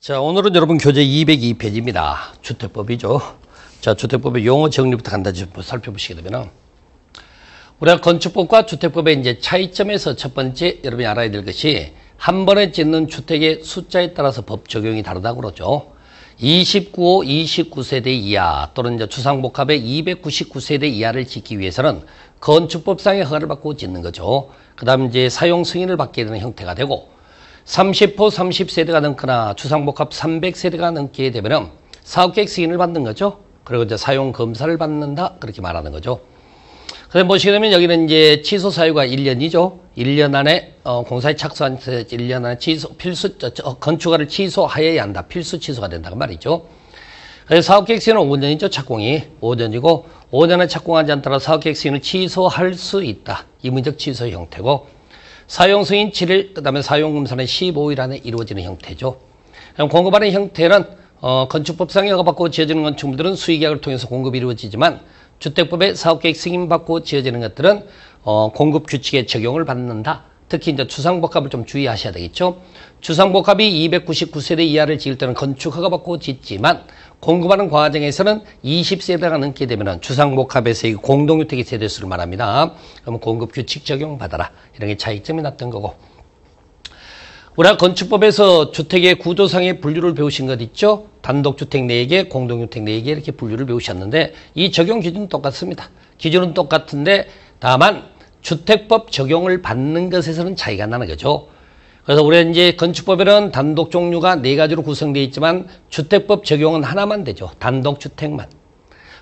자, 오늘은 여러분 교재 202페이지입니다. 주택법이죠. 자, 주택법의 용어 정리부터 간단히 좀 살펴보시게 되면은 우리가 건축법과 주택법의 이제 차이점에서 첫 번째 여러분이 알아야 될 것이 한 번에 짓는 주택의 숫자에 따라서 법 적용이 다르다고 그러죠. 29호 29세대 이하 또는 이제 주상복합의 299세대 이하를 짓기 위해서는 건축법상의 허가를 받고 짓는 거죠. 그 다음 이제 사용 승인을 받게 되는 형태가 되고 30호 30세대가 넘거나 주상복합 300세대가 넘게 되면은 사업계획 승인을 받는 거죠. 그리고 이제 사용 검사를 받는다 그렇게 말하는 거죠. 그래서 보시게 되면 여기는 이제 취소 사유가 1년이죠. 1년 안에 공사에 착수한 1년 안에 건축허가를 취소하여야 한다. 필수 취소가 된다고 말이죠. 그래서 사업계획 승인은 5년이죠. 착공이 5년이고 5년에 착공하지 않더라도 사업계획 승인을 취소할 수 있다. 임의적 취소 형태고 사용 승인 7일, 그 다음에 사용 검사는 15일 안에 이루어지는 형태죠. 그럼 공급하는 형태는 건축법상에 허가받고 지어지는 건축물들은 수의계약을 통해서 공급이 이루어지지만 주택법의 사업계획 승인받고 지어지는 것들은 공급 규칙에 적용을 받는다. 특히 이제 주상복합을 좀 주의하셔야 되겠죠. 주상복합이 299세대 이하를 지을 때는 건축 허가받고 짓지만 공급하는 과정에서는 20세대가 넘게 되면 주상복합에서의 공동주택의 세대수를 말합니다. 그러면 공급 규칙 적용받아라. 이런 게 차이점이 났던 거고. 우리가 건축법에서 주택의 구조상의 분류를 배우신 것 있죠? 단독주택 4개, 공동주택 4개 이렇게 분류를 배우셨는데 이 적용 기준은 똑같습니다. 기준은 똑같은데 다만 주택법 적용을 받는 것에서는 차이가 나는 거죠. 그래서 우리가 이제 건축법에는 단독 종류가 4가지로 구성되어 있지만 주택법 적용은 하나만 되죠. 단독주택만.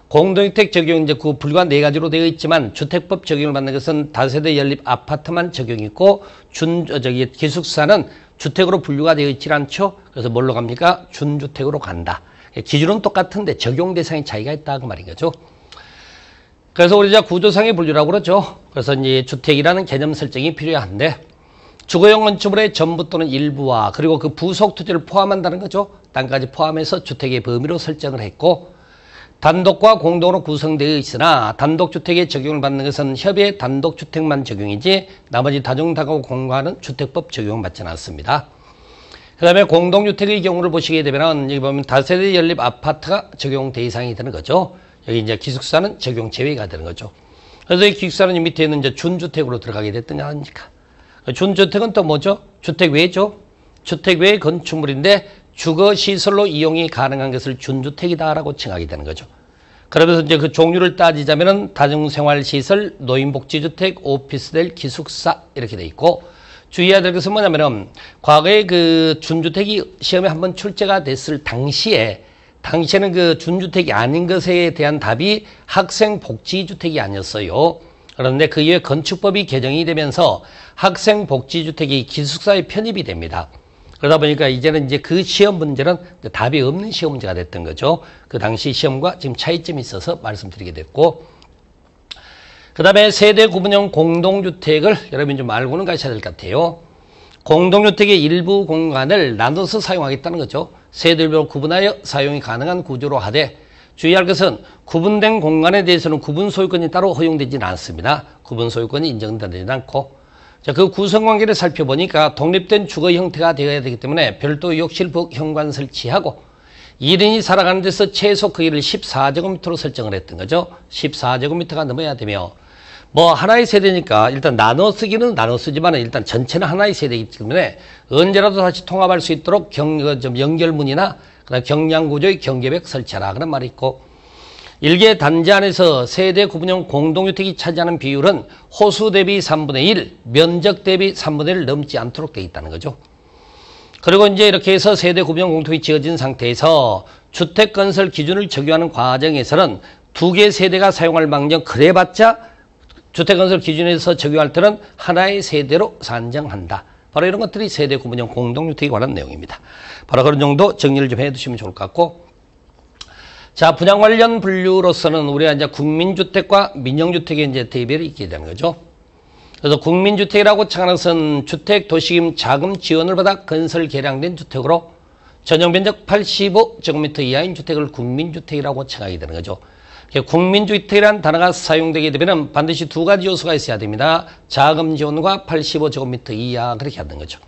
공동주택 적용 이제 그 분류가 4가지로 되어 있지만 주택법 적용을 받는 것은 다세대 연립 아파트만 적용이 있고 기숙사는 주택으로 분류가 되어 있지 않죠. 그래서 뭘로 갑니까? 준주택으로 간다. 기준은 똑같은데 적용 대상의 차이가 있다 그 말인 거죠. 그래서 우리 이제 구조상의 분류라고 그러죠. 그래서 이제 주택이라는 개념 설정이 필요한데 주거용 건축물의 전부 또는 일부와 그리고 그 부속 토지를 포함한다는 거죠. 땅까지 포함해서 주택의 범위로 설정을 했고 단독과 공동으로 구성되어 있으나 단독주택에 적용을 받는 것은 협의 단독주택만 적용이지 나머지 다중다가구 공간은 주택법 적용을 받지는 않습니다. 그 다음에 공동주택의 경우를 보시게 되면 여기 보면 다세대 연립 아파트가 적용 대상이 되는 거죠. 여기 이제 기숙사는 적용 제외가 되는 거죠. 그래서 이 기숙사는 밑에 있는 이제 준주택으로 들어가게 됐더니 아닙니까? 준주택은 또 뭐죠? 주택 외죠? 주택 외의 건축물인데 주거시설로 이용이 가능한 것을 준주택이다라고 칭하게 되는 거죠. 그러면서 이제 그 종류를 따지자면은 다중생활시설, 노인복지주택, 오피스텔, 기숙사 이렇게 돼 있고 주의해야 될 것은 뭐냐면은 과거에 그 준주택이 시험에 한번 출제가 됐을 당시에는 그 준주택이 아닌 것에 대한 답이 학생복지주택이 아니었어요. 그런데 그 이후에 건축법이 개정이 되면서 학생복지주택이 기숙사에 편입이 됩니다. 그러다 보니까 이제는 이제 그 시험 문제는 답이 없는 시험 문제가 됐던 거죠. 그 당시 시험과 지금 차이점이 있어서 말씀드리게 됐고. 그 다음에 세대 구분형 공동주택을 여러분이 좀 알고는 가셔야 될 것 같아요. 공동주택의 일부 공간을 나눠서 사용하겠다는 거죠. 세대별로 구분하여 사용이 가능한 구조로 하되 주의할 것은 구분된 공간에 대해서는 구분 소유권이 따로 허용되지는 않습니다. 구분 소유권이 인정되지 않고 자, 그 구성관계를 살펴보니까 독립된 주거 형태가 되어야 되기 때문에 별도 욕실 현관 설치하고 1인이 살아가는 데서 최소 크기를 14제곱미터로 설정을 했던 거죠. 14제곱미터가 넘어야 되며 뭐 하나의 세대니까 일단 나눠 쓰기는 나눠 쓰지만 일단 전체는 하나의 세대이기 때문에 언제라도 다시 통합할 수 있도록 연결문이나 그다음 경량구조의 경계벽 설치하라 그런 말이 있고 일개 단지 안에서 세대 구분형 공동주택이 차지하는 비율은 호수 대비 3분의 1, 면적 대비 3분의 1을 넘지 않도록 되어 있다는 거죠. 그리고 이제 이렇게 해서 세대 구분형 공동이 지어진 상태에서 주택 건설 기준을 적용하는 과정에서는 2개 세대가 사용할 망정 그래봤자 주택 건설 기준에서 적용할 때는 하나의 세대로 산정한다. 바로 이런 것들이 세대 구분형 공동주택에 관한 내용입니다. 바로 그런 정도 정리를 좀 해두시면 좋을 것 같고 자, 분양 관련 분류로서는 우리가 이제 국민주택과 민영주택의 이제 대별이 있게 되는 거죠. 그래서 국민주택이라고 칭하는 것은 주택 도시금 자금 지원을 받아 건설 개량된 주택으로 전용 면적 85제곱미터 이하인 주택을 국민주택이라고 칭하게 되는 거죠. 국민주택이라는 단어가 사용되게 되면 반드시 2가지 요소가 있어야 됩니다. 자금 지원과 85제곱미터 이하 그렇게 하는 거죠.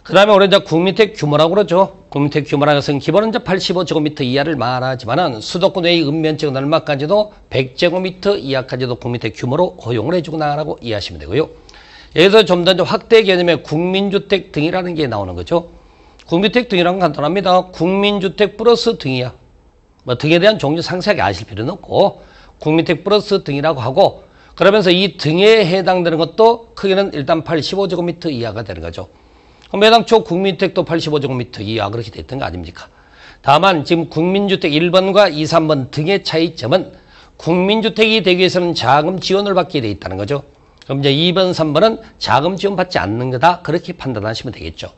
그 다음에 우리 이제 국민택 규모라고 그러죠. 국민택 규모라는 것은 기본은 이제 85제곱미터 이하를 말하지만은 수도권 외의 읍면적은 얼마까지도 100제곱미터 이하까지도 국민택 규모로 허용을 해주고 나가라고 이해하시면 되고요. 여기서 좀 더 확대 개념의 국민주택 등이라는 게 나오는 거죠. 국민주택 등이라는 건 간단합니다. 국민주택 플러스 등이야. 뭐 등에 대한 종류 상세하게 아실 필요는 없고 국민주택 플러스 등이라고 하고 그러면서 이 등에 해당되는 것도 크기는 일단 85제곱미터 이하가 되는 거죠. 그럼 해당초 국민주택도 85제곱미터 이하 그렇게 됐던 거 아닙니까? 다만 지금 국민주택 1번과 2, 3번 등의 차이점은 국민주택이 되기 위해서는 자금 지원을 받게 돼 있다는 거죠. 그럼 이제 2번, 3번은 자금 지원 받지 않는 거다. 그렇게 판단하시면 되겠죠.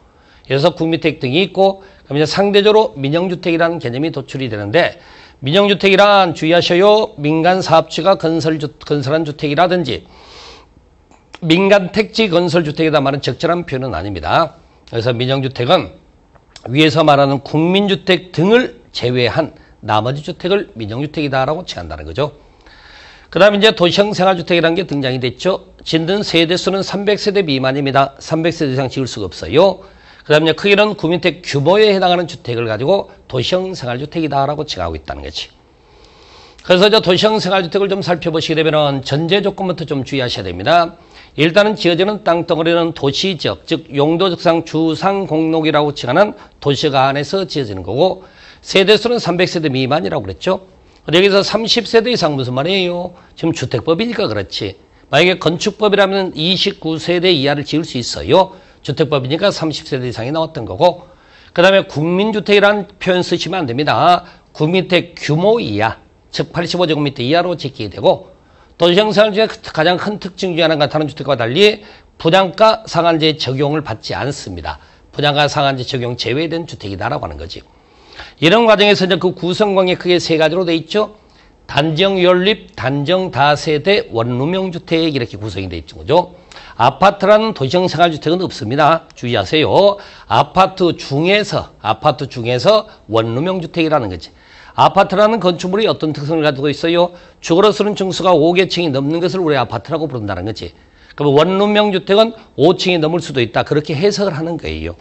그래서 국민주택 등이 있고 그럼 이제 상대적으로 민영주택이라는 개념이 도출이 되는데 민영주택이란 주의하셔요. 민간사업주가 건설한 주택이라든지 민간 택지 건설주택이다 말은 적절한 표현은 아닙니다. 그래서 민영주택은 위에서 말하는 국민주택 등을 제외한 나머지 주택을 민영주택이다라고 칭한다는 거죠. 그 다음에 이제 도시형 생활주택이라는 게 등장이 됐죠. 짓는 세대수는 300세대 미만입니다. 300세대 이상 지을 수가 없어요. 그 다음에 크기는 국민주택 규모에 해당하는 주택을 가지고 도시형 생활주택이다라고 칭하고 있다는 거지. 그래서 이제 도시형 생활주택을 좀 살펴보시게 되면은 전제 조건부터 좀 주의하셔야 됩니다. 일단은 지어지는 땅덩어리는 도시지역, 즉 용도적상 주상공록이라고 칭하는 도시역 안에서 지어지는 거고 세대수는 300세대 미만이라고 그랬죠. 여기서 30세대 이상 무슨 말이에요? 지금 주택법이니까 그렇지. 만약에 건축법이라면 29세대 이하를 지을 수 있어요. 주택법이니까 30세대 이상이 나왔던 거고 그 다음에 국민주택이라는 표현 쓰시면 안 됩니다. 국민주택 규모 이하, 즉 85제곱미터 이하로 짓게 되고 도시형 생활주택의 가장 큰 특징 중에 하나가 다른 주택과 달리 분양가 상한제 적용을 받지 않습니다. 분양가 상한제 적용 제외된 주택이다라고 하는 거지. 이런 과정에서 이제 그 구성관계 크게 세 가지로 돼 있죠. 단정 연립, 단정 다세대, 원룸형 주택 이렇게 구성이 돼 있죠. 그죠? 아파트라는 도시형 생활주택은 없습니다. 주의하세요. 아파트 중에서 원룸형 주택이라는 거지. 아파트라는 건축물이 어떤 특성을 가지고 있어요? 주거로 쓰는 층수가 5개층이 넘는 것을 우리 아파트라고 부른다는 거지. 그럼 원룸형 주택은 5층이 넘을 수도 있다. 그렇게 해석을 하는 거예요.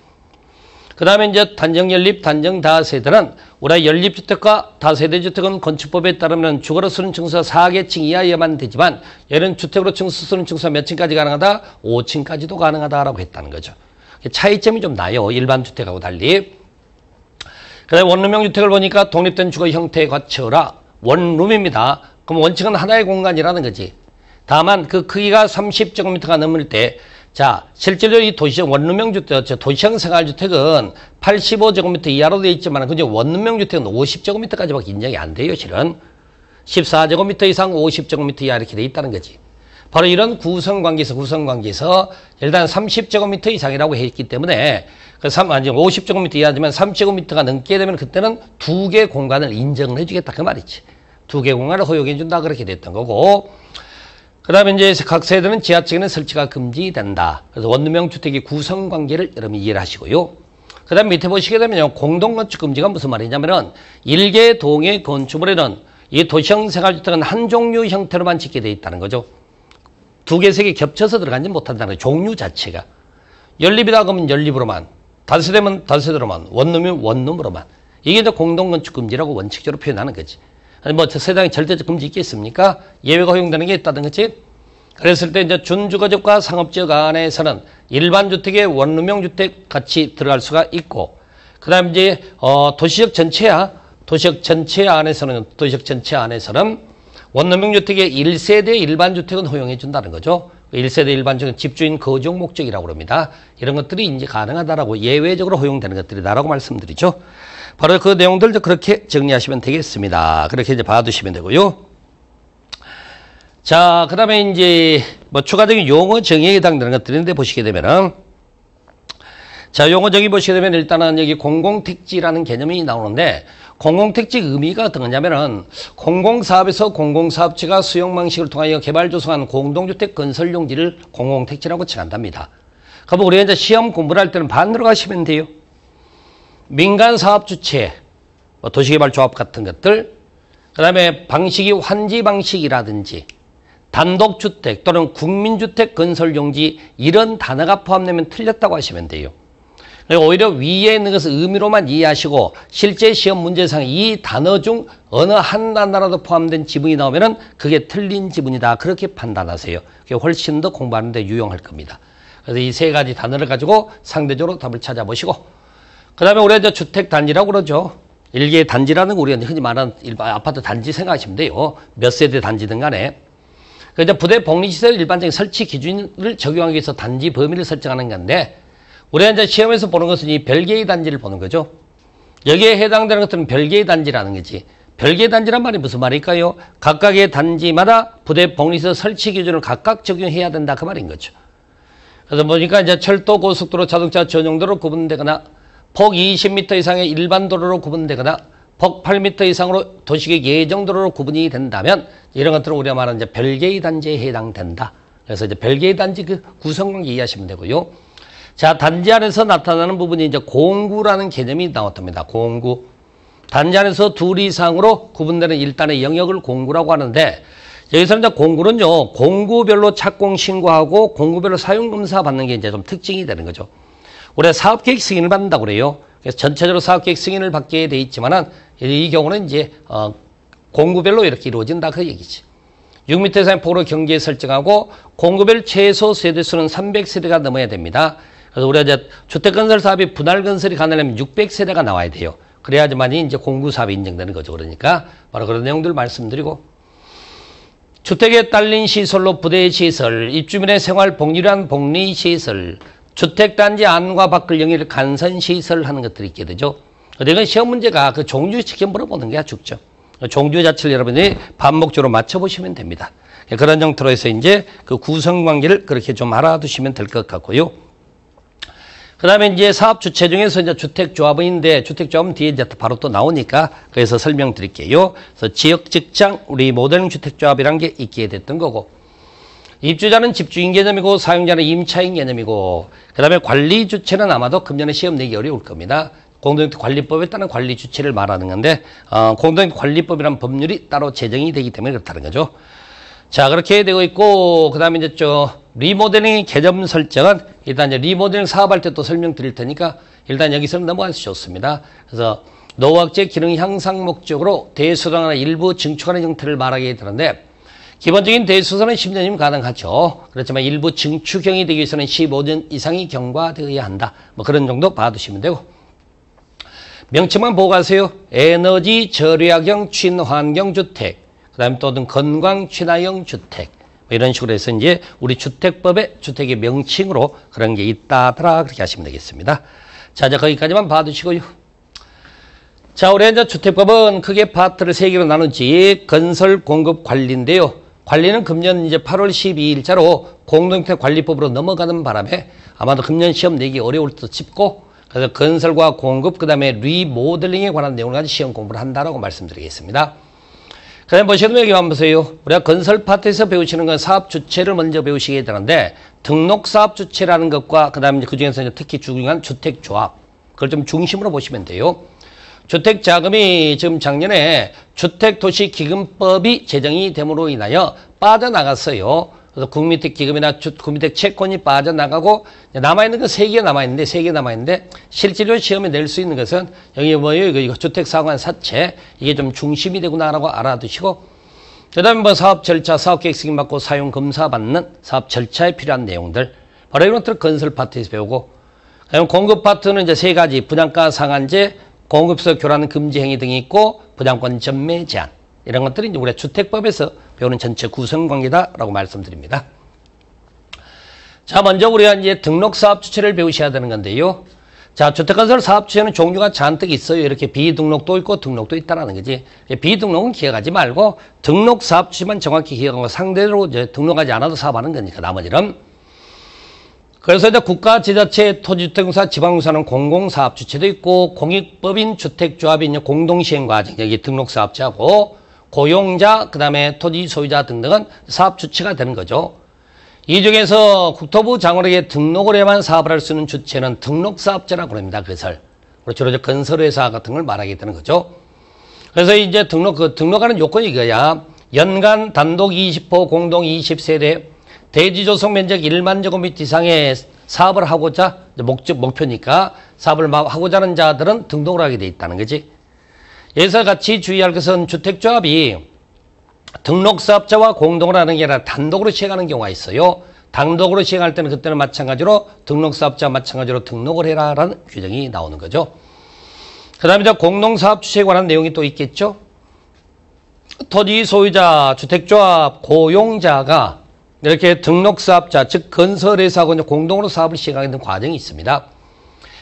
그 다음에 이제 단정연립, 단정다세대는 우리가 연립주택과 다세대주택은 건축법에 따르면 주거로 쓰는 층수가 4개층 이하여야만 되지만 얘는 주택으로 쓰는 층수가 몇 층까지 가능하다? 5층까지도 가능하다라고 했다는 거죠. 차이점이 좀 나요. 일반 주택하고 달리. 그 다음에 원룸형 주택을 보니까 독립된 주거 형태에 갖춰라. 원룸입니다. 그럼 원칙은 하나의 공간이라는 거지. 다만 그 크기가 30제곱미터가 넘을 때 자, 실제로 이 도시형 원룸형 주택, 도시형 생활주택은 85제곱미터 이하로 되어 있지만, 그저 원룸형 주택은 50제곱미터까지밖에 인정이 안 돼요, 실은. 14제곱미터 이상 50제곱미터 이하 이렇게 되어 있다는 거지. 바로 이런 구성관계에서 일단 30제곱미터 이상이라고 했기 때문에, 50제곱미터 이하지만 30제곱미터가 넘게 되면 그때는 두 개 공간을 인정을 해주겠다, 그 말이지. 두 개 공간을 허용해준다, 그렇게 됐던 거고. 그 다음에 이제 각 세대는 지하층에는 설치가 금지된다. 그래서 원룸형 주택의 구성관계를 여러분 이해를 하시고요. 그 다음에 밑에 보시게 되면요. 공동건축 금지가 무슨 말이냐면은 일개 동의 건축물에는 이 도시형 생활주택은 한 종류 형태로만 짓게 돼 있다는 거죠. 두 개, 세 개 겹쳐서 들어가지 못한다는 거죠. 종류 자체가. 연립이다 그러면 연립으로만, 다세대면 다세대로만, 원룸이면 원룸으로만. 이게 이제 공동건축 금지라고 원칙적으로 표현하는 거지. 아니 뭐 세상에 절대적 금지 있겠습니까? 예외가 허용되는 게 있다는 거지. 그랬을 때 이제 준주거지역과 상업지역 안에서는 일반 주택의 원룸형 주택 같이 들어갈 수가 있고, 그다음 이제 도시역 전체 안에서는 원룸형 주택의 1세대 일반 주택은 허용해 준다는 거죠. 1세대 일반 주택은 집주인 거주용 목적이라고 합니다. 이런 것들이 이제 가능하다라고 예외적으로 허용되는 것들이다라고 말씀드리죠. 바로 그 내용들 그렇게 정리하시면 되겠습니다. 그렇게 이제 봐두시면 되고요. 자, 그 다음에 이제 뭐 추가적인 용어 정의에 해당되는 것들인데 보시게 되면은 자, 용어 정의 보시게 되면 일단은 여기 공공택지라는 개념이 나오는데 공공택지 의미가 어떤 거냐면은 공공사업에서 공공사업체가 수용방식을 통하여 개발 조성한 공동주택 건설 용지를 공공택지라고 칭한답니다. 그럼 우리가 이제 시험 공부를 할 때는 반대로 가시면 돼요. 민간사업주체, 도시개발조합 같은 것들, 그 다음에 방식이 환지 방식이라든지 단독주택 또는 국민주택 건설용지 이런 단어가 포함되면 틀렸다고 하시면 돼요. 오히려 위에 있는 것을 의미로만 이해하시고 실제 시험 문제상 이 단어 중 어느 한 단어라도 포함된 지문이 나오면은 그게 틀린 지문이다. 그렇게 판단하세요. 그게 훨씬 더 공부하는 데 유용할 겁니다. 그래서 이 세 가지 단어를 가지고 상대적으로 답을 찾아보시고 그 다음에 우리가 이제 주택단지라고 그러죠. 일개 단지라는 거 우리가 흔히 말하는 일반 아파트 단지 생각하시면 돼요. 몇 세대 단지든 간에. 그래서 부대 복리시설 일반적인 설치 기준을 적용하기 위해서 단지 범위를 설정하는 건데 우리가 이제 시험에서 보는 것은 이 별개의 단지를 보는 거죠. 여기에 해당되는 것들은 별개의 단지라는 거지. 별개의 단지란 말이 무슨 말일까요? 각각의 단지마다 부대 복리시설 설치 기준을 각각 적용해야 된다. 그 말인 거죠. 그래서 보니까 이제 철도, 고속도로, 자동차 전용도로 구분되거나 폭 20m 이상의 일반 도로로 구분되거나 폭 8m 이상으로 도시계 예정도로로 구분이 된다면 이런 것들은 우리가 말하는 이제 별개의 단지에 해당된다. 그래서 이제 별개의 단지 그 구성관계 이해하시면 되고요. 자, 단지 안에서 나타나는 부분이 이제 공구라는 개념이 나왔답니다. 공구. 단지 안에서 둘 이상으로 구분되는 일단의 영역을 공구라고 하는데 여기서 이제 공구는요, 공구별로 착공 신고하고 공구별로 사용 검사 받는 게 이제 좀 특징이 되는 거죠. 우리가 사업계획 승인을 받는다고 그래요. 그래서 전체적으로 사업계획 승인을 받게 돼 있지만은 이 경우는 이제 공구별로 이렇게 이루어진다 그 얘기지. 6m 이상의 폭으로 경계에 설정하고 공구별 최소 세대수는 300세대가 넘어야 됩니다. 그래서 우리가 이제 주택건설 사업이 분할 건설이 가능하려면 600세대가 나와야 돼요. 그래야지만이 이제 공구 사업이 인정되는 거죠. 그러니까 바로 그런 내용들을 말씀드리고 주택에 딸린 시설로 부대 시설, 입주민의 생활 복리한 복리 시설, 주택단지 안과 밖을 영위를 간선 시설 하는 것들이 있게 되죠. 이건 시험 문제가 그 종류 시험 물어보는 게 아주 죽죠. 종류 자체를 여러분이 반복적으로 맞춰보시면 됩니다. 그런 형태로 해서 이제 그 구성관계를 그렇게 좀 알아두시면 될 것 같고요. 그 다음에 이제 사업 주체 중에서 이제 주택조합인데 주택조합은 뒤에 이제 바로 또 나오니까 그래서 설명드릴게요. 그래서 지역 직장 우리 모델링 주택조합이라는 게 있게 됐던 거고 입주자는 집주인 개념이고 사용자는 임차인 개념이고 그 다음에 관리 주체는 아마도 금년에 시험 내기 어려울 겁니다. 공동관리법에 따른 관리 주체를 말하는 건데 공동관리법이란 법률이 따로 제정이 되기 때문에 그렇다는 거죠. 자, 그렇게 되고 있고 그 다음에 이제 리모델링 개념 설정은 일단 이제 리모델링 사업할 때 또 설명드릴 테니까 일단 여기서는 넘어가서 좋습니다. 그래서 노후학제 기능 향상 목적으로 대수당이나 일부 증축하는 형태를 말하게 되는데 기본적인 대수선은 10년이면 가능하죠. 그렇지만 일부 증축형이 되기 위해서는 15년 이상이 경과되어야 한다. 뭐 그런 정도 봐두시면 되고 명칭만 보고 가세요. 에너지 절약형 친환경 주택, 그 다음에 또 건강 친화형 주택 뭐 이런 식으로 해서 이제 우리 주택법의 주택의 명칭으로 그런 게 있다더라 그렇게 하시면 되겠습니다. 자, 이제 거기까지만 봐두시고요. 자, 우리 이제 주택법은 크게 파트를 3개로 나누지 건설 공급 관리인데요. 관리는 금년 이제 8월 12일자로 공동주택관리법으로 넘어가는 바람에 아마도 금년 시험 내기 어려울 듯 싶고 그래서 건설과 공급 그다음에 리모델링에 관한 내용을 가지고 시험 공부를 한다라고 말씀드리겠습니다. 그 다음에 보시면 여기 한번 보세요. 우리가 건설 파트에서 배우시는 건 사업 주체를 먼저 배우시게 되는데 등록 사업 주체라는 것과 그 다음에 그 중에서 특히 중요한 주택조합 그걸 좀 중심으로 보시면 돼요. 주택자금이 지금 작년에 주택도시기금법이 제정이 됨으로 인하여 빠져나갔어요. 그래서 국민택기금이나 국민택 채권이 빠져나가고 남아있는 건 3개 남아있는데 실질로 시험에 낼 수 있는 것은 여기 뭐예요? 이거 주택사관 사채 이게 좀 중심이 되구나라고 알아두시고 그 다음에 뭐 사업 절차, 사업계획 승인 받고 사용 검사 받는 사업 절차에 필요한 내용들 바로 이런 것들을 건설 파트에서 배우고 그다음에 공급 파트는 이제 3가지 분양가 상한제 공급서 교란 금지 행위 등이 있고 분양권 전매 제한 이런 것들이 이제 우리가 주택법에서 배우는 전체 구성관계다라고 말씀드립니다. 자, 먼저 우리가 이제 등록 사업 주체를 배우셔야 되는 건데요. 자, 주택건설 사업 주체는 종류가 잔뜩 있어요. 이렇게 비등록도 있고 등록도 있다라는 거지. 비등록은 기억하지 말고 등록 사업 주체만 정확히 기억하고 상대로 이제 등록하지 않아도 사업하는 거니까 나머지는. 그래서 이제 국가, 지자체, 토지주택공사, 지방공사는 공공사업 주체도 있고 공익법인 주택조합이 이제 공동시행과정 여기 등록사업자고 고용자, 그 다음에 토지 소유자 등등은 사업 주체가 되는 거죠. 이 중에서 국토부 장관에게 등록을 해야만 사업을 할 수 있는 주체는 등록사업자라고 합니다. 그것을. 주로 건설회사 같은 걸 말하게 되는 거죠. 그래서 이제 등록하는 요건이 이거야. 연간 단독 20호 공동 20세대 대지 조성 면적 1만 제곱미터 이상의 사업을 하고자, 목표니까 사업을 하고자 하는 자들은 등록을 하게 돼 있다는 거지. 여기서 같이 주의할 것은 주택조합이 등록사업자와 공동으로 하는 게 아니라 단독으로 시행하는 경우가 있어요. 단독으로 시행할 때는 그때는 마찬가지로 등록사업자와 마찬가지로 등록을 해라라는 규정이 나오는 거죠. 그 다음에 공동사업 주체에 관한 내용이 또 있겠죠. 토지 소유자, 주택조합, 고용자가 이렇게 등록사업자, 즉 건설회사하고 공동으로 사업을 시행하게 되는 과정이 있습니다.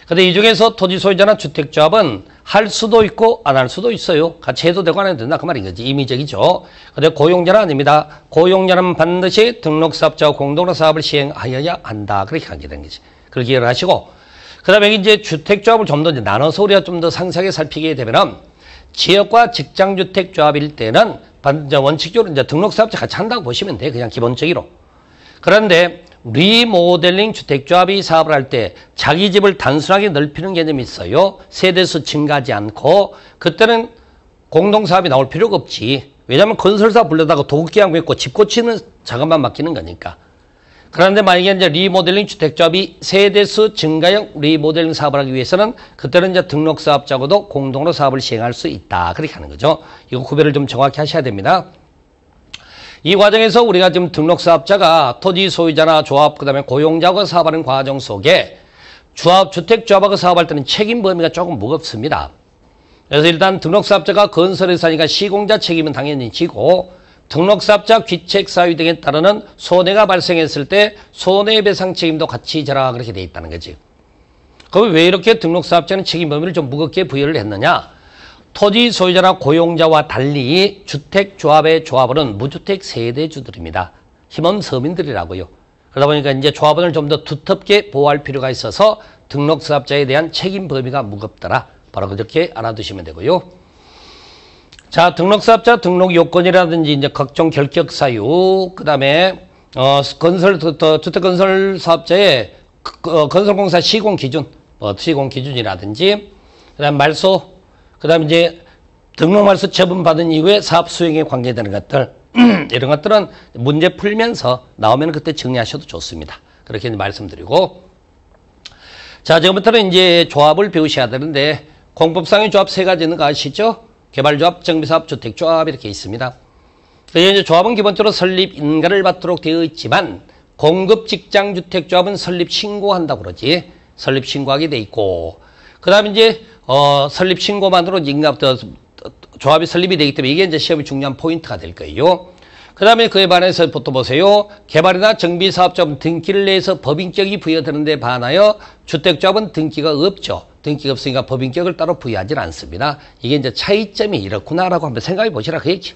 그런데 이 중에서 토지 소유자나 주택조합은 할 수도 있고 안 할 수도 있어요. 같이 해도 되고 안 해도 된다 그 말인 거지. 임의적이죠. 그런데 고용자는 아닙니다. 고용자는 반드시 등록사업자와 공동으로 사업을 시행하여야 한다. 그렇게 관계된 거지. 그렇게 이해를 하시고, 그 다음에 이제 주택조합을 좀 더 나눠서 우리가 좀 더 상세하게 살피게 되면은 지역과 직장주택조합일 때는 원칙적으로 이제 등록사업자 같이 한다고 보시면 돼. 그냥 기본적으로. 그런데 리모델링 주택조합이 사업을 할 때 자기 집을 단순하게 넓히는 개념이 있어요. 세대수 증가하지 않고 그때는 공동사업이 나올 필요가 없지. 왜냐하면 건설사 불러다가 도급계약 맺고 집 고치는 작업만 맡기는 거니까. 그런데 만약에 이제 리모델링 주택조합이 세대수 증가형 리모델링 사업을 하기 위해서는 그때는 이제 등록사업자하고도 공동으로 사업을 시행할 수 있다. 그렇게 하는 거죠. 이거 구별을 좀 정확히 하셔야 됩니다. 이 과정에서 우리가 지금 등록사업자가 토지 소유자나 조합, 그 다음에 고용자하고 사업하는 과정 속에 주택조합하고 사업할 때는 책임 범위가 조금 무겁습니다. 그래서 일단 등록사업자가 건설회사니까 시공자 책임은 당연히 지고 등록사업자 귀책 사유 등에 따르는 손해가 발생했을 때 손해배상 책임도 같이 져라 그렇게 돼 있다는 거지. 그럼 왜 이렇게 등록사업자는 책임 범위를 좀 무겁게 부여를 했느냐? 토지 소유자나 고용자와 달리 주택조합의 조합원은 무주택 세대주들입니다. 힘없는 서민들이라고요. 그러다 보니까 이제 조합원을 좀 더 두텁게 보호할 필요가 있어서 등록사업자에 대한 책임 범위가 무겁더라. 바로 그렇게 알아두시면 되고요. 자, 등록사업자 등록 요건이라든지 이제 각종 결격 사유, 그 다음에 주택건설 사업자의 건설공사 시공 기준, 시공 기준이라든지, 그 다음 말소, 그 다음에 이제 등록 말소 처분받은 이후에 사업 수행에 관계되는 것들, 이런 것들은 문제 풀면서 나오면 그때 정리하셔도 좋습니다. 그렇게 말씀드리고. 자, 지금부터는 이제 조합을 배우셔야 되는데, 공법상의 조합 세 가지 있는 거 아시죠? 개발조합, 정비사업, 주택조합 이렇게 있습니다. 그래서 이제 조합은 기본적으로 설립 인가를 받도록 되어 있지만 공급직장주택조합은 설립 신고한다고 그러지. 설립 신고하게 돼 있고, 그 다음에 이제 설립 신고만으로 조합이 설립이 되기 때문에 이게 이제 시험의 중요한 포인트가 될 거예요. 그 다음에 그에 반해서 또 보세요. 개발이나 정비사업자는 등기를 내서 법인격이 부여되는데 반하여 주택조합은 등기가 없죠. 등기가 없으니까 법인격을 따로 부여하지는 않습니다. 이게 이제 차이점이 이렇구나라고 한번 생각해 보시라 그 얘기죠.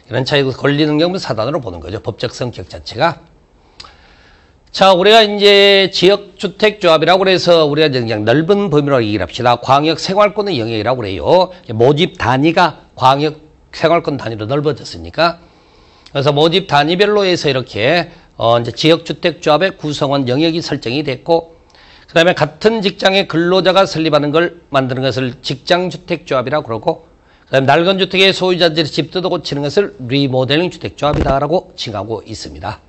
이런 차이가 권리 능력은 사단으로 보는 거죠. 법적 성격 자체가. 자, 우리가 이제 지역주택조합이라고 그래서 우리가 그냥 넓은 범위로 얘기를 합시다. 광역생활권의 영역이라고 그래요. 모집 단위가 광역생활권 단위로 넓어졌으니까. 그래서 모집 단위별로 해서 이렇게 이제 지역주택조합의 구성원 영역이 설정이 됐고, 그 다음에 같은 직장의 근로자가 설립하는 걸 만드는 것을 직장주택조합이라고 그러고, 그 다음에 낡은 주택의 소유자들이 집 뜯어 고치는 것을 리모델링 주택조합이다라고 칭하고 있습니다.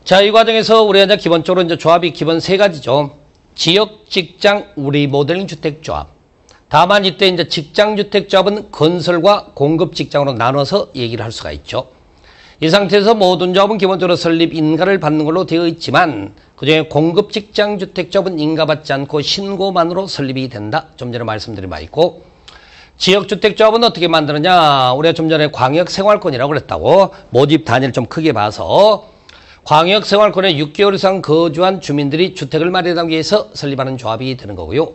자, 이 과정에서 우리가 이제 기본적으로 이제 조합이 기본 세 가지죠. 지역, 직장, 리모델링 주택조합. 다만 이때 이제 직장주택조합은 건설과 공급 직장으로 나눠서 얘기를 할 수가 있죠. 이 상태에서 모든 조합은 기본적으로 설립 인가를 받는 걸로 되어 있지만 그중에 공급 직장주택조합은 인가받지 않고 신고만으로 설립이 된다. 좀 전에 말씀드린 바 있고, 지역주택조합은 어떻게 만드느냐. 우리가 좀 전에 광역생활권이라고 그랬다고. 모집 단위를 좀 크게 봐서 광역생활권에 6개월 이상 거주한 주민들이 주택을 마련하기 위해서 설립하는 조합이 되는 거고요.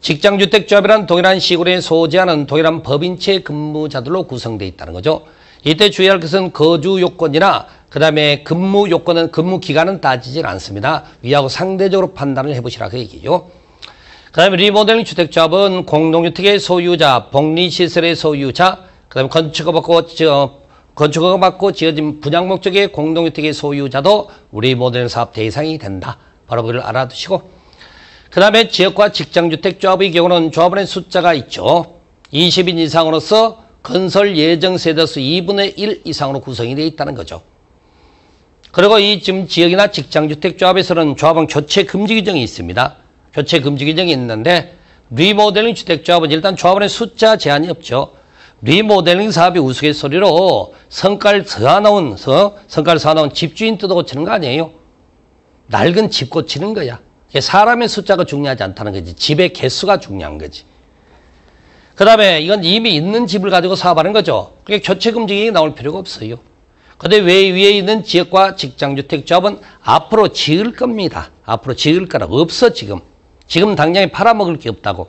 직장주택조합이란 동일한 시골에 소재하는 동일한 법인체 근무자들로 구성되어 있다는 거죠. 이때 주의할 것은 거주 요건이나 그 다음에 근무 요건은 근무 기간은 따지질 않습니다. 위하고 상대적으로 판단을 해보시라 그 얘기죠. 그 다음에 리모델링 주택조합은 공동주택의 소유자, 복리시설의 소유자, 그 다음에 건축허가 받고 지어진 분양 목적의 공동주택의 소유자도 리모델링 사업 대상이 된다. 바로 그걸 알아두시고, 그 다음에 지역과 직장주택조합의 경우는 조합원의 숫자가 있죠. 20인 이상으로서 건설 예정 세대수 2분의 1 이상으로 구성이 되어 있다는 거죠. 그리고 이 지금 지역이나 직장주택조합에서는 조합원 교체 금지 규정이 있습니다. 교체 금지 규정이 있는데 리모델링 주택조합은 일단 조합원의 숫자 제한이 없죠. 리모델링 사업이 우스갯소리로 성깔 서나온 집주인 뜯어 고치는 거 아니에요. 낡은 집 고치는 거야. 사람의 숫자가 중요하지 않다는 거지. 집의 개수가 중요한 거지. 그 다음에 이건 이미 있는 집을 가지고 사업하는 거죠. 그러니까 교체 금지가 나올 필요가 없어요. 근데 왜 위에 있는 지역과 직장주택조합은 앞으로 지을 겁니다. 앞으로 지을 거라고. 없어 지금. 지금 당장에 팔아먹을 게 없다고.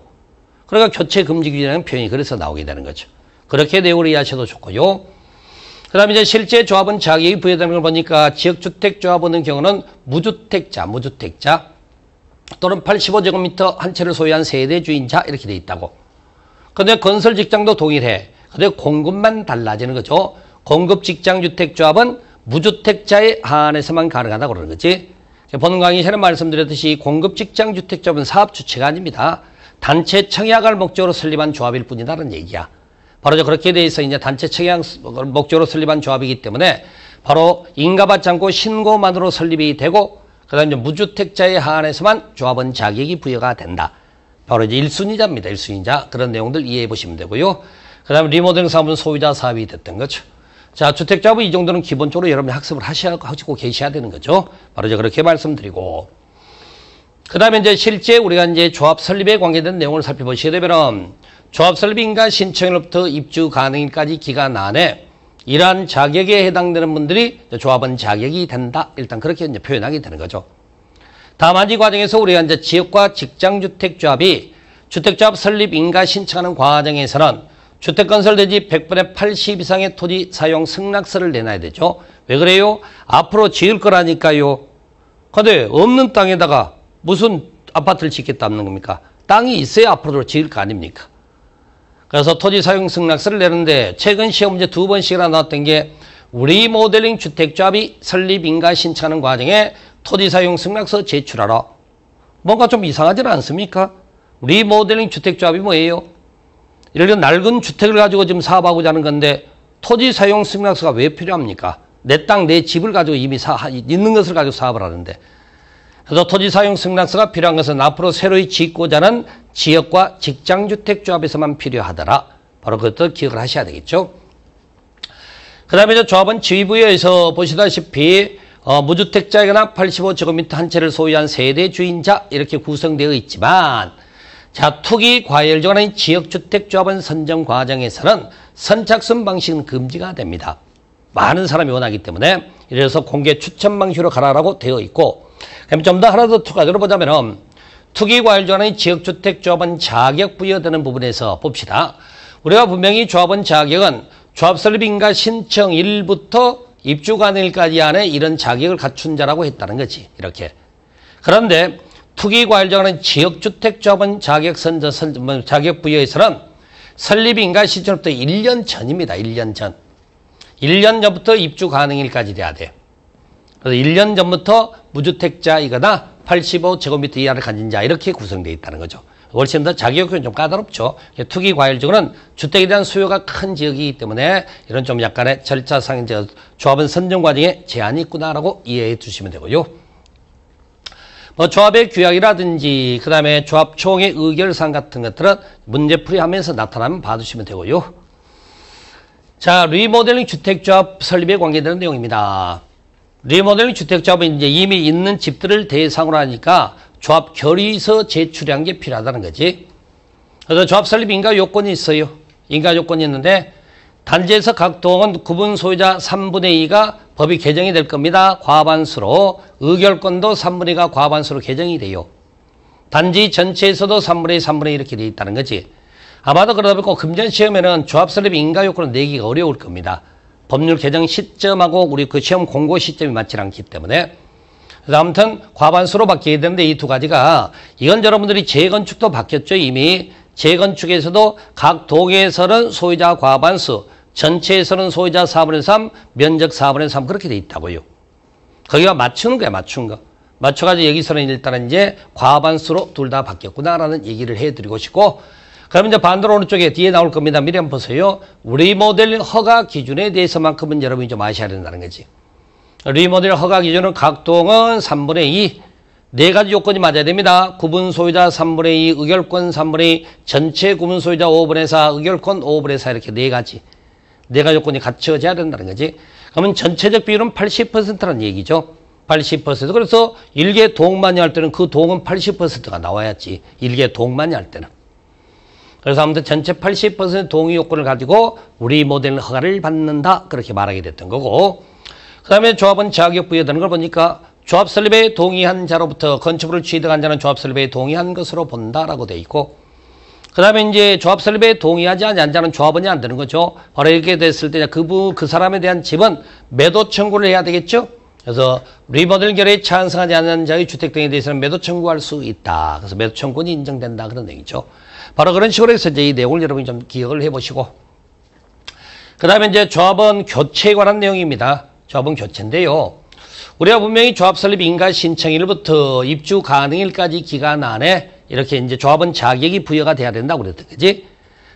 그러니까 교체 금지 규정이라는 표현이 그래서 나오게 되는 거죠. 그렇게 내용을 이해하셔도 좋고요. 그 다음에 이제 실제 조합은 자격이 부여되는 걸 보니까 지역주택조합원의 경우는 무주택자 또는 85제곱미터 한 채를 소유한 세대 주인자 이렇게 돼 있다고. 근데 건설 직장도 동일해. 근데 공급만 달라지는 거죠. 공급 직장 주택조합은 무주택자에 한해서만 가능하다고 그러는 거지. 보는 강의 전에 말씀드렸듯이 공급 직장 주택조합은 사업 주체가 아닙니다. 단체 청약을 목적으로 설립한 조합일 뿐이다라는 얘기야. 바로 그렇게 돼 있어 이제 단체 청약 목적으로 설립한 조합이기 때문에 바로 인가받지 않고 신고만으로 설립이 되고 그다음에 무주택자에 한해서만 조합원 자격이 부여가 된다. 바로 이제 1순위자입니다. 1순위자. 그런 내용들 이해해 보시면 되고요. 그 다음에 리모델링 사업은 소유자 사업이 됐던 거죠. 자, 주택조합은 이 정도는 기본적으로 여러분이 학습을 하시고 계셔야 되는 거죠. 바로 이제 그렇게 말씀드리고. 그 다음에 이제 실제 우리가 이제 조합 설립에 관계된 내용을 살펴보시게 되면 조합 설립 인가 신청일로부터 입주 가능일까지 기간 안에 이러한 자격에 해당되는 분들이 조합원 자격이 된다. 일단 그렇게 이제 표현하게 되는 거죠. 다만 이 과정에서 우리가 이제 지역과 직장주택조합이 주택조합 설립 인가 신청하는 과정에서는 주택건설대지 100분의 80 이상의 토지 사용 승낙서를 내놔야 되죠. 왜 그래요? 앞으로 지을 거라니까요. 근데 없는 땅에다가 무슨 아파트를 짓겠다는 겁니까? 땅이 있어야 앞으로 지을 거 아닙니까? 그래서 토지 사용 승낙서를 내는데 최근 시험 문제 2번씩이나 나왔던 게 리모델링 주택조합이 설립 인가 신청하는 과정에 토지 사용 승낙서 제출하라. 뭔가 좀 이상하지 않습니까? 리모델링 주택조합이 뭐예요? 예를 들어 낡은 주택을 가지고 지금 사업하고자 하는 건데 토지 사용 승낙서가 왜 필요합니까? 내 땅, 내 집을 가지고 이미 있는 것을 가지고 사업을 하는데. 그래서 토지 사용 승낙서가 필요한 것은 앞으로 새로이 짓고자 하는 지역과 직장주택조합에서만 필요하더라. 바로 그것도 기억을 하셔야 되겠죠. 그 다음에 저 조합은 지위부여에서 보시다시피 무주택자이거나 85제곱미터 한 채를 소유한 세대 주인자 이렇게 구성되어 있지만 자, 투기 과열적인 지역주택조합원 선정 과정에서는 선착순 방식은 금지가 됩니다. 많은 사람이 원하기 때문에 이래서 공개 추천 방식으로 가라라고 되어 있고 그럼 좀 더 하나 더 추가적으로 보자면 투기 과열적인 지역주택조합원 자격 부여되는 부분에서 봅시다. 우리가 분명히 조합원 자격은 조합 설립 인가 신청일부터 입주 가능일까지 안에 이런 자격을 갖춘 자라고 했다는 거지. 이렇게. 그런데 투기 과열적인 지역주택조합원 자격 자격 부여에서는 설립 인가 신청부터 1년 전입니다. 1년 전. 1년 전부터 입주 가능일까지 돼야 돼. 그래서 1년 전부터 무주택자이거나 85제곱미터 이하를 가진 자 이렇게 구성되어 있다는 거죠. 훨씬 더 자격은 좀 까다롭죠. 투기 과열적으로는 주택에 대한 수요가 큰 지역이기 때문에 이런 좀 약간의 절차상 조합원 선정 과정에 제한이 있구나라고 이해해 주시면 되고요. 뭐 조합의 규약이라든지 그 다음에 조합 총회 의결사항 같은 것들은 문제풀이하면서 나타나면 봐주시면 되고요. 자, 리모델링 주택조합 설립에 관계되는 내용입니다. 리모델링 주택조합은 이제 이미 있는 집들을 대상으로 하니까 조합 결의서 제출한 게 필요하다는 거지. 그래서 조합 설립 인가 요건이 있어요. 인가 요건이 있는데 단지에서 각 동은 구분 소유자 3분의 2가 법이 개정이 될 겁니다. 과반수로 의결권도 3분의 2가 과반수로 개정이 돼요. 단지 전체에서도 3분의 2, 3분의 2 이렇게 돼 있다는 거지. 아마도 그러다 보니까 금전 시험에는 조합 설립 인가 요건을 내기가 어려울 겁니다. 법률 개정 시점하고 우리 그 시험 공고 시점이 맞지 않기 때문에. 그래서 아무튼 과반수로 바뀌게 되는데 이 두 가지가 이건 여러분들이 재건축도 바뀌었죠. 이미 재건축에서도 각 동에서는 소유자 과반수, 전체에서는 소유자 4분의 3, 면적 4분의 3 그렇게 돼 있다고요. 거기가 맞추는 거야. 맞춘 거. 맞춰가지고 여기서는 일단은 이제 과반수로 둘 다 바뀌었구나라는 얘기를 해드리고 싶고 그러면 이제 반대로 오른쪽에 뒤에 나올 겁니다. 미리 한번 보세요. 리모델링 허가 기준에 대해서만큼은 여러분이 좀 아셔야 된다는 거지. 리모델링 허가 기준은 각 동은 3분의 2. 네 가지 요건이 맞아야 됩니다. 구분 소유자 3분의 2, 의결권 3분의 2, 전체 구분 소유자 5분의 4, 의결권 5분의 4 이렇게 네 가지. 네 가지 요건이 갖춰져야 된다는 거지. 그러면 전체적 비율은 80%라는 얘기죠. 80%. 그래서 일개 동만이 할 때는 그 동은 80%가 나와야지. 일개 동만이 할 때는. 그래서 아무튼 전체 80% 동의 요건을 가지고 리모델링 허가를 받는다. 그렇게 말하게 됐던 거고. 그 다음에 조합은 자격 부여되는 걸 보니까 조합 설립에 동의한 자로부터 건축물을 취득한 자는 조합 설립에 동의한 것으로 본다라고 돼 있고, 그 다음에 이제 조합 설립에 동의하지 않은 자는 조합원이 안 되는 거죠. 바로 이렇게 됐을 때 그 사람에 대한 집은 매도 청구를 해야 되겠죠. 그래서 리모델링 결의에 찬성하지 않는 자의 주택 등에 대해서는 매도 청구할 수 있다. 그래서 매도 청구는 인정된다. 그런 얘기죠. 바로 그런 식으로 해서 이제 이 내용을 여러분이 좀 기억을 해보시고, 그 다음에 이제 조합원 교체에 관한 내용입니다. 조합원 교체인데요. 우리가 분명히 조합 설립 인가 신청일부터 입주 가능일까지 기간 안에 이렇게 이제 조합원 자격이 부여가 돼야 된다고 그랬던 거지.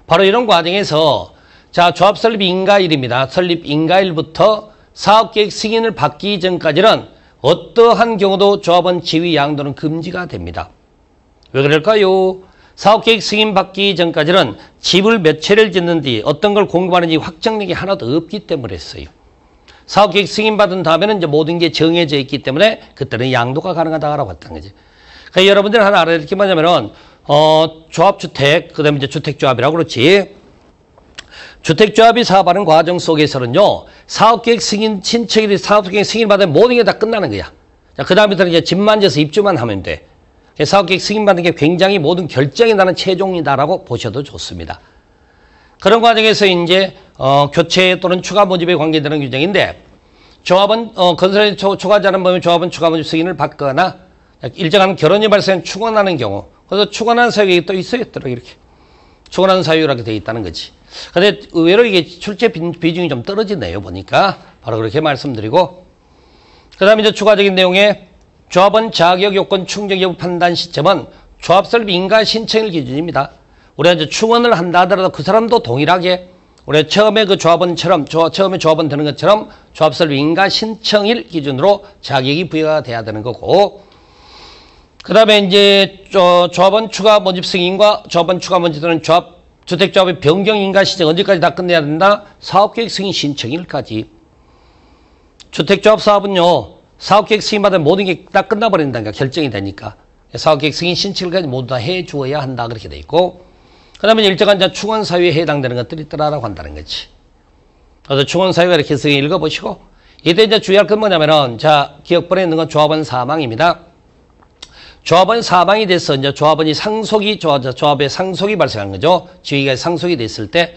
바로 이런 과정에서 자, 조합 설립 인가일입니다. 설립 인가일부터 사업계획 승인을 받기 전까지는 어떠한 경우도 조합원 지위 양도는 금지가 됩니다. 왜 그럴까요? 사업계획 승인 받기 전까지는 집을 몇 채를 짓는 뒤 어떤 걸 공급하는지 확정된 게 하나도 없기 때문에 했어요. 사업계획 승인받은 다음에는 이제 모든 게 정해져 있기 때문에 그때는 양도가 가능하다라고 했던 거지. 그러니까 여러분들 하나 알아야 될 게 뭐냐면은, 조합주택, 그 다음에 이제 주택조합이라고 그렇지. 주택조합이 사업하는 과정 속에서는요, 사업계획 승인, 신청일이 사업계획 승인받으면 모든 게 다 끝나는 거야. 자, 그 다음부터는 이제 집만 져서 입주만 하면 돼. 사업계획 승인받는 게 굉장히 모든 결정이 나는 최종이다라고 보셔도 좋습니다. 그런 과정에서 이제 교체 또는 추가 모집에 관계되는 규정인데, 조합은 건설의 초과자는 보면 조합은 추가 모집 승인을 받거나 일정한 결혼이 발생한 축원하는 경우, 그래서 축원하는 사유가 또 있어요. 이렇게 축원하는 사유라고 되어 있다는 거지. 근데 의외로 이게 출제 비중이 좀 떨어지네요. 보니까 바로 그렇게 말씀드리고, 그다음에 이제 추가적인 내용에 조합원 자격 요건 충족 여부 판단 시점은 조합 설립 인가 신청일 기준입니다. 우리가 이제 충원을 한다 하더라도 그 사람도 동일하게 우리가 처음에 그 조합원처럼 처음에 조합원 되는 것처럼 조합 설립 인가 신청일 기준으로 자격이 부여가 돼야 되는 거고, 그 다음에 이제 조합원 추가 모집 승인과 조합원 추가 모집은 주택조합의 변경 인가 신청 언제까지 다 끝내야 된다? 사업계획 승인 신청일까지. 주택조합 사업은요, 사업계획 승인받으면 모든 게 다 끝나버린다니까, 결정이 되니까. 사업계획 승인 신청일까지 모두 다 해주어야 한다, 그렇게 돼 있고, 그 다음에 일정한 충원 사유에 해당되는 것들이 있더라라고 한다는 거지. 그래서 충원 사유가 이렇게 해서 읽어보시고, 이때 이제 주의할 건 뭐냐면은, 자, 기억본에 있는 건 조합원 사망입니다. 조합원 사망이 돼서 이제 조합원이 조합의 상속이 발생한 거죠. 지위가 상속이 됐을 때.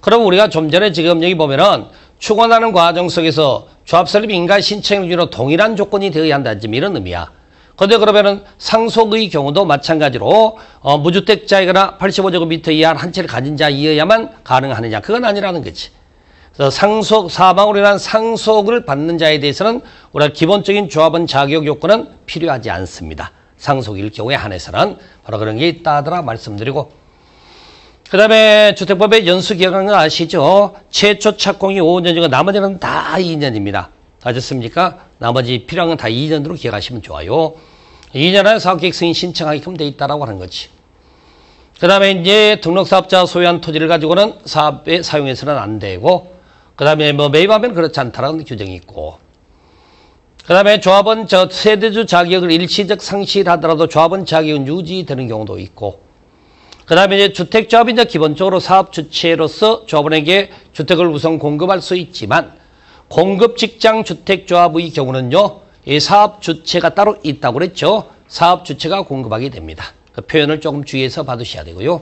그럼 우리가 좀 전에 지금 여기 보면은 축원하는 과정 속에서 조합 설립 인가 신청 기준으로 동일한 조건이 되어야 한다. 지금 이런 의미야. 그런데 그러면은 상속의 경우도 마찬가지로 무주택자이거나 85제곱미터 이하 한 채를 가진 자이어야만 가능하느냐. 그건 아니라는 거지. 그래서 사망으로 인한 상속을 받는 자에 대해서는 우리가 기본적인 조합원 자격 요건은 필요하지 않습니다. 상속일 경우에 한해서는 바로 그런 게 있다 하더라 말씀드리고, 그 다음에 주택법의 연수 기간은 아시죠? 최초 착공이 5년이고 나머지는 다 2년입니다. 아셨습니까? 나머지 필요한 건 다 2년으로 기억하시면 좋아요. 2년 안에 사업계획 승인 신청하게끔 돼 있다라고 하는 거지. 그 다음에 이제 등록사업자 소유한 토지를 가지고는 사업에 사용해서는 안 되고, 그 다음에 뭐 매입하면 그렇지 않다라는 규정이 있고, 그 다음에 조합원 세대주 자격을 일시적 상실하더라도 조합원 자격은 유지되는 경우도 있고, 그 다음에 이제 주택조합이 이제 기본적으로 사업 주체로서 조합원에게 주택을 우선 공급할 수 있지만, 공급 직장 주택조합의 경우는요, 이 사업 주체가 따로 있다고 그랬죠. 사업 주체가 공급하게 됩니다. 그 표현을 조금 주의해서 봐두셔야 되고요.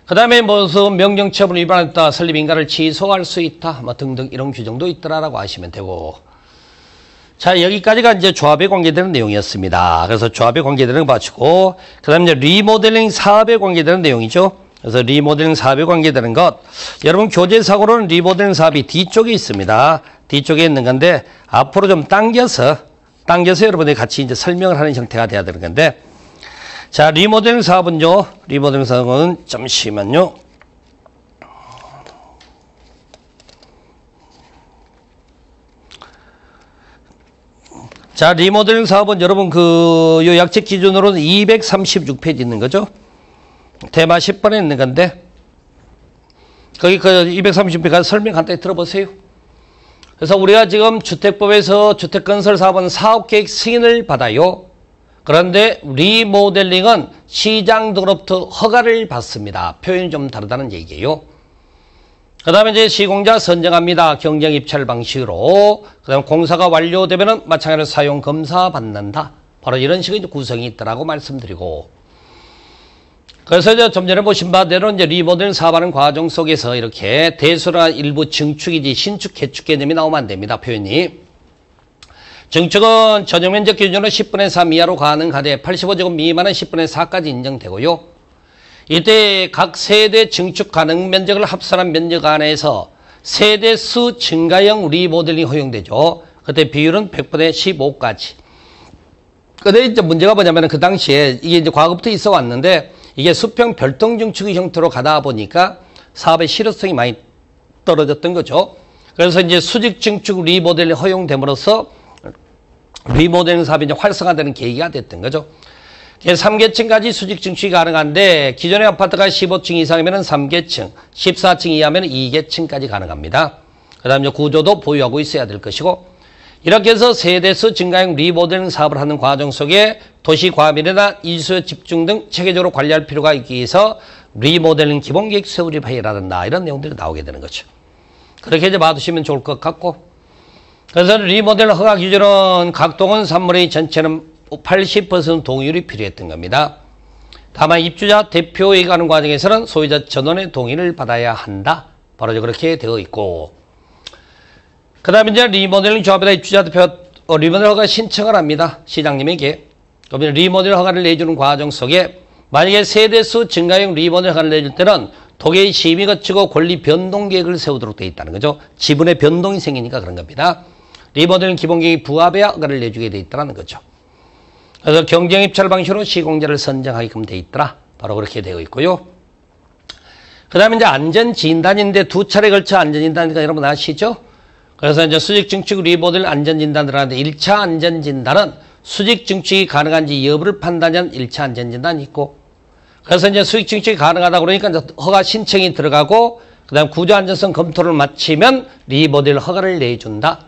그 다음에 무슨 명령처분을 위반했다, 설립 인가를 취소할 수 있다, 뭐 등등 이런 규정도 있더라라고 하시면 되고. 자, 여기까지가 이제 조합에 관계되는 내용이었습니다. 그래서 조합에 관계되는 거 봐주고, 그 다음에 이제 리모델링 사업에 관계되는 내용이죠. 그래서 리모델링 사업에 관계되는 것. 여러분 교재사고로는 리모델링 사업이 뒤쪽에 있습니다. 뒤쪽에 있는 건데, 앞으로 좀 당겨서 여러분들이 같이 이제 설명을 하는 형태가 돼야 되는 건데, 자, 리모델링 사업은요, 리모델링 사업은 잠시만요. 자, 리모델링 사업은 여러분 요 약책 기준으로는 236페이지 있는 거죠. 테마 10번에 있는 건데, 거기 236페이지 설명 간단히 들어보세요. 그래서 우리가 지금 주택법에서 주택건설 사업은 사업계획 승인을 받아요. 그런데 리모델링은 시장 등으로부터 허가를 받습니다. 표현이 좀 다르다는 얘기예요. 그 다음에 이제 시공자 선정합니다. 경쟁 입찰 방식으로. 그 다음에 공사가 완료되면은 마찬가지로 사용 검사 받는다. 바로 이런 식의 구성이 있더라고 말씀드리고. 그래서 이제 좀 전에 보신 바대로 이제 리모델링 사업하는 과정 속에서 이렇게 대수나 일부 증축이지 신축, 개축 개념이 나오면 안 됩니다. 표현이. 증축은 전용 면적 기준으로 10분의 3 이하로 가능하되 85제곱 미만은 10분의 4까지 인정되고요. 이때 각 세대 증축 가능 면적을 합산한 면적 안에서 세대 수 증가형 리모델링이 허용되죠. 그때 비율은 100분의 15까지. 근데 이제 문제가 뭐냐면 그 당시에 이게 이제 과거부터 있어 왔는데 이게 수평 별동 증축의 형태로 가다 보니까 사업의 실효성이 많이 떨어졌던 거죠. 그래서 이제 수직 증축 리모델링 허용됨으로써 리모델링 사업이 이제 활성화되는 계기가 됐던 거죠. 3계층까지 수직 증축이 가능한데 기존의 아파트가 15층 이상이면 3계층, 14층 이하면 2계층까지 가능합니다. 그 다음에 구조도 보유하고 있어야 될 것이고 이렇게 해서 세대수 증가형 리모델링 사업을 하는 과정 속에 도시 과밀이나 이수요 집중 등 체계적으로 관리할 필요가 있기 위해서 리모델링 기본계획 세우립해야 한다. 이런 내용들이 나오게 되는 거죠. 그렇게 이제 봐두시면 좋을 것 같고 그래서 리모델링 허가 기준은 각 동원 산물의 전체는 80% 동의율이 필요했던 겁니다. 다만 입주자 대표회의 가는 과정에서는 소유자 전원의 동의를 받아야 한다. 바로 그렇게 되어 있고 그 다음에 이제 리모델링 조합에다 입주자 대표 리모델링 허가 신청을 합니다. 시장님에게. 그러면 리모델링 허가를 내주는 과정 속에 만약에 세대수 증가형 리모델링 허가를 내줄 때는 도계의 심의 거치고 권리 변동 계획을 세우도록 되어 있다는 거죠. 지분의 변동이 생기니까 그런 겁니다. 리모델링 기본계획이 부합해야 허가를 내주게 되어 있다는 거죠. 그래서 경쟁 입찰 방식으로 시공자를 선정하게끔 되어 있더라. 바로 그렇게 되어 있고요. 그 다음에 이제 안전진단인데 두 차례 걸쳐 안전진단이니까 여러분 아시죠? 그래서 이제 수직 증축 리모델링 안전진단을 하는데 1차 안전진단은 수직 증축이 가능한지 여부를 판단한 1차 안전진단이 있고 그래서 이제 수직 증축이 가능하다 그러니까 이제 허가 신청이 들어가고 그 다음 구조 안전성 검토를 마치면 리모델링 허가를 내준다.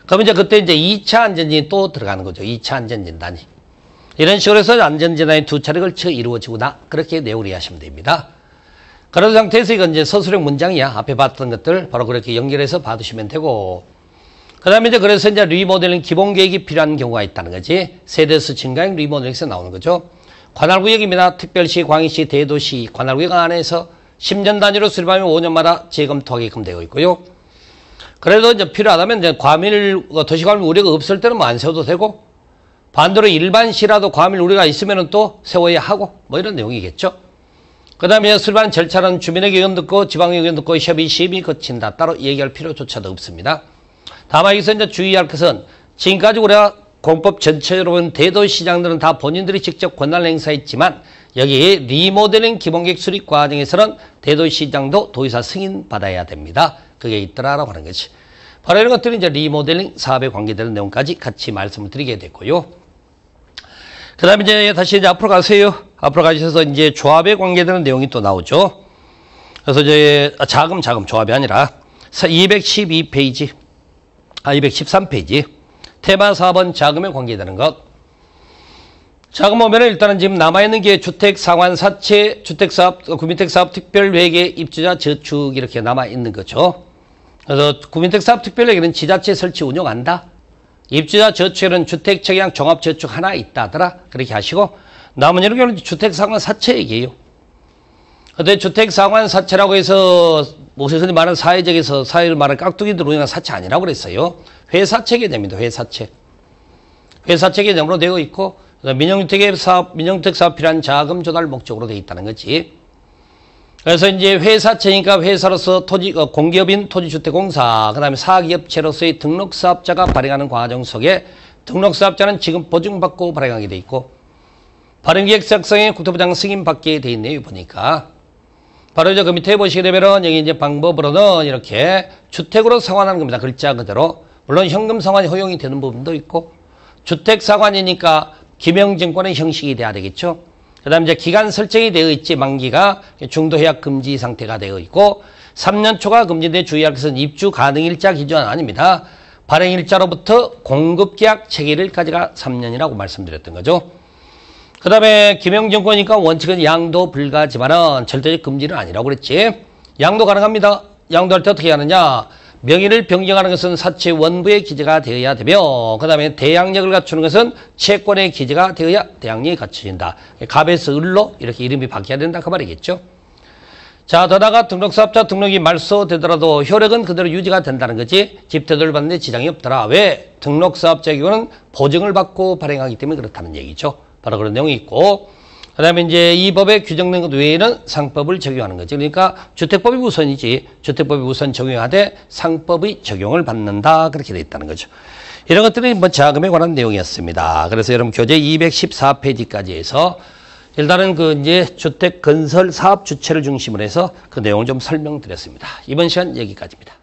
그럼 이제 그때 이제 2차 안전진단이 또 들어가는 거죠. 2차 안전진단이. 이런 식으로 해서 안전진단이 두 차례 걸쳐 이루어지구나. 그렇게 내용을 이해하시면 됩니다. 그런 상태에서 이건 이제 서술형 문장이야. 앞에 봤던 것들 바로 그렇게 연결해서 봐두시면 되고. 그 다음에 이제 그래서 이제 리모델링 기본 계획이 필요한 경우가 있다는 거지. 세대수 증가형 리모델링에서 나오는 거죠. 관할구역입니다. 특별시, 광역시, 대도시, 관할구역 안에서 10년 단위로 수립하면 5년마다 재검토하게끔 되어 있고요. 그래도 이제 필요하다면 이제 과밀, 도시과밀 우려가 없을 때는 뭐 안 세워도 되고, 반대로 일반시라도 과밀 우려가 있으면 또 세워야 하고, 뭐 이런 내용이겠죠. 그 다음에 수립하는 절차는 주민에게 의견 듣고, 지방의 의견 듣고, 협의, 심의 거친다. 따로 얘기할 필요조차도 없습니다. 다만 여기서 이제 주의할 것은, 지금까지 우리가 공법 전체적으로 보면 대도시장들은 다 본인들이 직접 권한을 행사했지만, 여기 리모델링 기본계획 수립 과정에서는 대도시장도 도의사 승인 받아야 됩니다. 그게 있더라라고 하는 거지. 바로 이런 것들이 이제 리모델링 사업에 관계되는 내용까지 같이 말씀을 드리게 됐고요. 그 다음에 이제 다시 이제 앞으로 가세요. 앞으로 가셔서 이제 조합에 관계되는 내용이 또 나오죠. 그래서 이제 자금 조합이 아니라 212페이지, 213페이지. 테마 4번 자금에 관계되는 것. 자금 보면 일단은 지금 남아있는 게 주택 상환 사채, 주택사업, 구민택사업 특별회계 입주자 저축 이렇게 남아있는 거죠. 그래서 구민택사업 특별회계는 지자체 설치 운영한다. 입주자 저축에는 주택청약 종합저축 하나 있다더라. 그렇게 하시고 남은 이런 경우는 주택상환 사채 얘기예요. 근데 주택상환 사채라고 해서 무슨 말하는 사회적에서 사회를 말하는 깍두기들 운영한 사채 아니라고 그랬어요. 회사채 개념입니다. 회사채 개념으로 되어 있고 민영주택 사업 필요한 자금 조달 목적으로 되어 있다는 거지. 그래서 이제 회사채니까 회사로서 공기업인 토지주택공사, 그 다음에 사기업체로서의 등록사업자가 발행하는 과정 속에 등록사업자는 지금 보증받고 발행하게 돼 있고, 발행기획 작성에 국토부장 승인받게 돼 있네요, 보니까. 바로 이제 그 밑에 보시게 되면은 여기 이제 방법으로는 이렇게 주택으로 상환하는 겁니다. 글자 그대로. 물론 현금 상환이 허용이 되는 부분도 있고, 주택사관이니까 김영증권의 형식이 돼야 되겠죠. 그 다음에 이제 기간 설정이 되어 있지, 만기가 중도해약 금지 상태가 되어 있고, 3년 초과 금지돼 주의할 것은 입주 가능일자 기준은 아닙니다. 발행일자로부터 공급계약 체결일까지가 3년이라고 말씀드렸던 거죠. 그 다음에 김영증권이니까 원칙은 양도 불가하지만은 절대적 금지는 아니라고 그랬지. 양도 가능합니다. 양도할 때 어떻게 하느냐. 명의를 변경하는 것은 사채 원부의 기재가 되어야 되며, 그 다음에 대항력을 갖추는 것은 채권의 기재가 되어야 대항력이 갖춰진다. 갑에서 을로 이렇게 이름이 바뀌어야 된다 그 말이겠죠. 자, 더다가 등록사업자 등록이 말소되더라도 효력은 그대로 유지가 된다는 거지. 집대도를 받는 데 지장이 없더라. 왜? 등록사업자의 경우는 보증을 받고 발행하기 때문에 그렇다는 얘기죠. 바로 그런 내용이 있고, 그 다음에 이제 이 법에 규정된 것 외에는 상법을 적용하는 거지. 그러니까 주택법이 우선이지. 주택법이 우선 적용하되 상법의 적용을 받는다. 그렇게 되어 있다는 거죠. 이런 것들이 뭐 자금에 관한 내용이었습니다. 그래서 여러분 교재 214페이지까지 해서 일단은 그 이제 주택 건설 사업 주체를 중심으로 해서 그 내용을 좀 설명드렸습니다. 이번 시간 여기까지입니다.